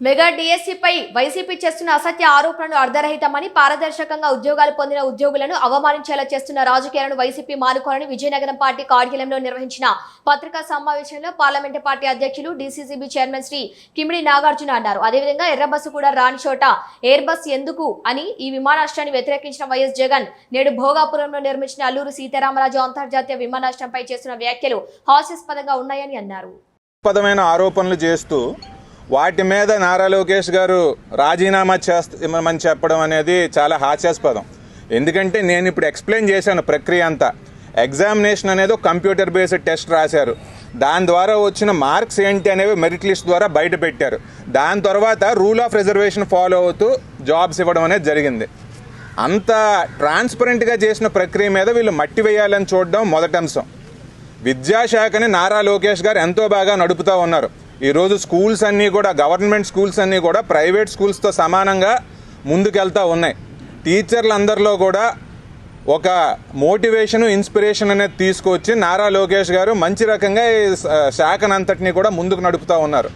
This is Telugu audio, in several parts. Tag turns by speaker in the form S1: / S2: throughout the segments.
S1: మెగా డిఎస్సీపై వైసీపీ చేస్తున్న అసత్య ఆరోపణలు అర్ధరహితమని, పారదర్శకంగా ఉద్యోగాలు పొందిన ఉద్యోగులను అవమానించేలా చేస్తున్న రాజకీయాలను వైసీపీ మానుకోవాలని విజయనగరం పార్టీ కార్యాలయంలో నిర్వహించిన పత్రికా సమావేశంలో పార్లమెంటు పార్టీ అధ్యక్షులు డీసీసీబీ చైర్మన్ శ్రీ కిమిడి నాగార్జున అన్నారు. అదేవిధంగా ఎర్ర బస్సు కూడా రాని చోట ఎయిర్ బస్ ఎందుకు అని ఈ విమానాశ్రయాన్ని వ్యతిరేకించిన వైఎస్ జగన్ నేడు భోగాపురంలో నిర్మించిన అల్లూరు సీతారామరాజు అంతర్జాతీయ విమానాశ్రయంపై చేస్తున్న వ్యాఖ్యలు హాస్యాస్పదంగా ఉన్నాయని అన్నారు.
S2: ఆరోపణలు చేస్తూ వాటి మీద నారా లోకేష్ గారు రాజీనామా చేస్తామని చెప్పడం అనేది చాలా హాస్యాస్పదం. ఎందుకంటే నేను ఇప్పుడు ఎక్స్ప్లెయిన్ చేశాను ప్రక్రియ అంతా. ఎగ్జామినేషన్ అనేది ఒక కంప్యూటర్ బేస్డ్ టెస్ట్ రాశారు. దాని ద్వారా వచ్చిన మార్క్స్ ఏంటి అనేవి మెరిట్ లిస్ట్ ద్వారా బయట పెట్టారు. దాని తర్వాత రూల్ ఆఫ్ రిజర్వేషన్ ఫాలో అవుతూ జాబ్స్ ఇవ్వడం అనేది జరిగింది. అంత ట్రాన్స్పరెంట్గా చేసిన ప్రక్రియ మీద వీళ్ళు మట్టి వేయాలని చూడడం మొదటి అంశం. విద్యాశాఖని నారా లోకేష్ గారు ఎంతో బాగా నడుపుతూ ఉన్నారు. ఈరోజు స్కూల్స్ అన్నీ కూడా, గవర్నమెంట్ స్కూల్స్ అన్నీ కూడా ప్రైవేట్ స్కూల్స్తో సమానంగా ముందుకెళ్తూ ఉన్నాయి. టీచర్లందరిలో కూడా ఒక మోటివేషన్, ఇన్స్పిరేషన్ అనేది తీసుకొచ్చి నారా లోకేష్ గారు మంచి రకంగా ఈ శాఖనంతటినీ కూడా ముందుకు నడుపుతూ ఉన్నారు.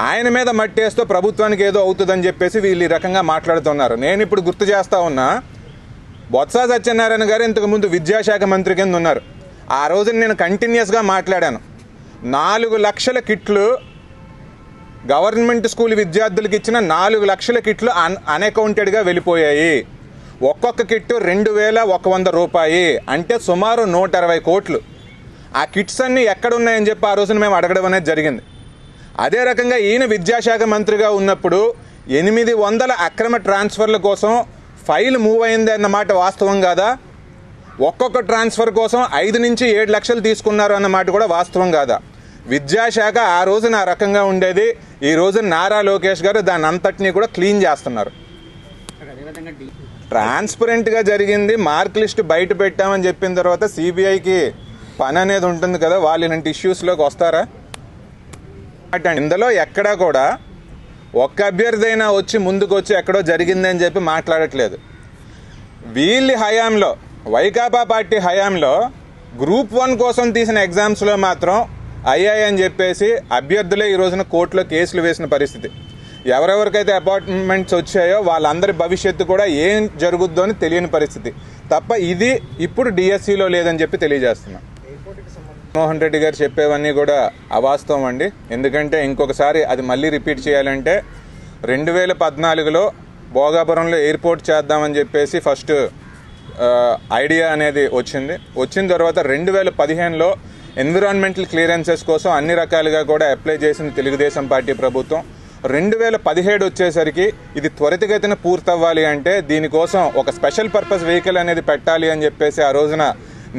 S2: ఆయన మీద మట్టేస్తూ ప్రభుత్వానికి ఏదో అవుతుందని చెప్పేసి వీళ్ళు ఈ రకంగా మాట్లాడుతున్నారు. నేను ఇప్పుడు గుర్తు చేస్తూ ఉన్నా, బొత్స సత్యనారాయణ గారు ఇంతకుముందు విద్యాశాఖ మంత్రి కింద ఉన్నారు. ఆ రోజున నేను కంటిన్యూస్గా మాట్లాడాను. 4 లక్షల కిట్లు గవర్నమెంట్ స్కూల్ విద్యార్థులకు ఇచ్చిన 4 లక్షల కిట్లు అన్అకౌంటెడ్గా వెళ్ళిపోయాయి. ఒక్కొక్క కిట్టు 2,100 రూపాయి, అంటే సుమారు 120 కోట్లు. ఆ కిట్స్ అన్నీ ఎక్కడున్నాయని చెప్పి ఆ రోజున మేము అడగడం అనేది జరిగింది. అదే రకంగా ఈయన విద్యాశాఖ మంత్రిగా ఉన్నప్పుడు 800 అక్రమ ట్రాన్స్ఫర్ల కోసం ఫైల్ మూవ్ అయింది అన్నమాట వాస్తవం కాదా? ఒక్కొక్క ట్రాన్స్ఫర్ కోసం 5 నుంచి 7 లక్షలు తీసుకున్నారు అన్నమాట కూడా వాస్తవం కాదా? విద్యాశాఖ ఆ రోజున ఆ రకంగా ఉండేది. ఈ రోజు నారా లోకేష్ గారు దాన్ని అంతటినీ కూడా క్లీన్ చేస్తున్నారు. ట్రాన్స్పరెంట్గా జరిగింది. మార్క్ లిస్ట్ బయట పెట్టామని చెప్పిన తర్వాత సిబిఐకి పని అనేది ఉంటుంది కదా, వాళ్ళు ఇలాంటి ఇష్యూస్లోకి వస్తారా? ఇందులో ఎక్కడా కూడా ఒక్క అభ్యర్థి అయినా వచ్చి ముందుకు వచ్చి ఎక్కడో జరిగిందని చెప్పి మాట్లాడట్లేదు. వీళ్ళ హయాంలో, వైకాపా పార్టీ హయాంలో గ్రూప్ 1 కోసం తీసిన ఎగ్జామ్స్లో మాత్రం అయ్యాయని చెప్పేసి అభ్యర్థులే ఈ రోజున కోర్టులో కేసులు వేసిన పరిస్థితి. ఎవరెవరికైతే అపాయింట్మెంట్స్ వచ్చాయో వాళ్ళందరి భవిష్యత్తు కూడా ఏం జరుగుద్దో అని తెలియని పరిస్థితి తప్ప ఇది ఇప్పుడు డిఎస్సిలో లేదని చెప్పి తెలియజేస్తున్నాం. మోహన్ రెడ్డి గారు చెప్పేవన్నీ కూడా అవాస్తవం అండి. ఎందుకంటే ఇంకొకసారి అది మళ్ళీ రిపీట్ చేయాలంటే 2014లో భోగాపురంలో ఎయిర్పోర్ట్ చేద్దామని చెప్పేసి ఫస్ట్ ఐడియా అనేది వచ్చిన తర్వాత 2015లో ఎన్విరాన్మెంటల్ క్లియరెన్సెస్ కోసం అన్ని రకాలుగా కూడా అప్లై చేసిన తెలుగుదేశం పార్టీ ప్రభుత్వం. 2017 వచ్చేసరికి ఇది త్వరితగతిన పూర్తవ్వాలి అంటే దీనికోసం ఒక స్పెషల్ పర్పస్ వెహికల్ అనేది పెట్టాలి అని చెప్పేసి ఆ రోజున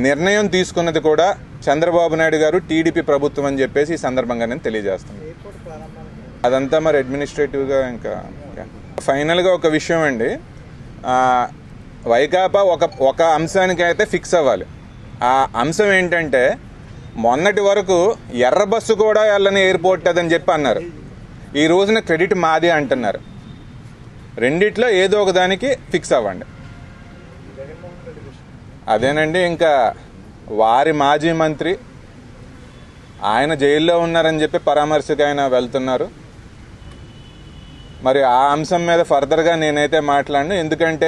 S2: నిర్ణయం తీసుకున్నది కూడా చంద్రబాబు నాయుడు గారు, టీడీపీ ప్రభుత్వం అని చెప్పేసి ఈ సందర్భంగా నేను తెలియజేస్తున్నాను. అదంతా మరి అడ్మినిస్ట్రేటివ్గా ఇంకా ఫైనల్గా ఒక విషయం అండి. వైకాపా ఒక అంశానికి అయితే ఫిక్స్ అవ్వాలి. ఆ అంశం ఏంటంటే మొన్నటి వరకు ఎర్ర బస్సు కూడా వెళ్ళని ఎయిర్పోర్ట్ అదని చెప్పి అన్నారు. ఈ రోజున క్రెడిట్ మాది అంటున్నారు. రెండిట్లో ఏదో ఒక దానికి ఫిక్స్ అవ్వండి. అదేనండి, ఇంకా వారి మాజీ మంత్రి ఆయన జైల్లో ఉన్నారని చెప్పి పరామర్శకు ఆయన వెళ్తున్నారు. మరి ఆ అంశం మీద ఫర్దర్గా నేనైతే మాట్లాడను. ఎందుకంటే